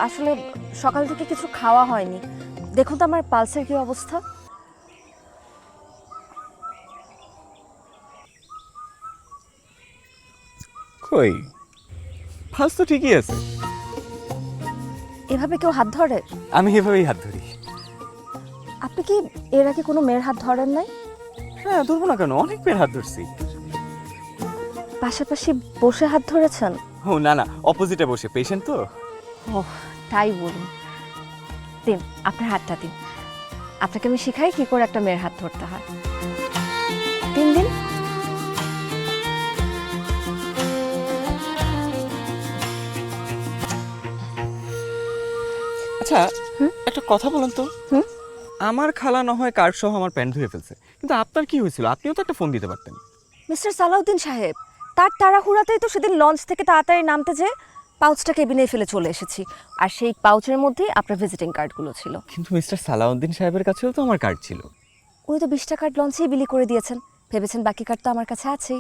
আসলে সকাল থেকে কিছু খাওয়া হয়নি। দেখুন তো আমার পালসের কি অবস্থা। কই, ফার্স্ট তো ঠিকই আছে। এভাবে কেউ হাত ধরে? আমি এভাবেই হাত ধরি। আপনি কি এর আগে কোনো মেয়ের হাত ধরেন নাই? হ্যাঁ, ধরবো না কেন, অনেক মেয়ের হাত ধরছি। পাশাপাশি বসে হাত ধরেছেন? ও না না, অপোজিটে বসে, পেশেন্ট তো। ও তাই বলুন। দিন আপনার হাতটা দিন, আপনাকে আমি শিখাই কি করে একটা মেয়ের হাত ধরতে হয়। দিন দিন। আচ্ছা, হুম? একটা কথা বলেন তো। হুম? আমার খালা না হয় কার্ড সহ আমার প্যান্ট ধুয়ে ফেলছে, কিন্তু আপনার কি হয়েছিল? আপনিও তো একটা ফোন দিতে পারতেন। মিস্টার সালাউদ্দিন সাহেব, তার তাড়াহুড়াতেই তো সেদিন লঞ্চ থেকে তাড়াতাড়ি নামতে যে পাউচটা কেবিনে ফেলে চলে এসেছি, আর সেই পাউচের মধ্যেই আপনার ভিজিটিং কার্ডগুলো ছিল। কিন্তু মিস্টার সালাউদ্দিন সাহেবের কাছেও তো আমার কার্ড ছিল। উনি তো 20 টাকার লঞ্চেই বিলি করে দিয়েছেন, ভেবেছেন বাকি কার্ড তো আমার কাছে আছেই।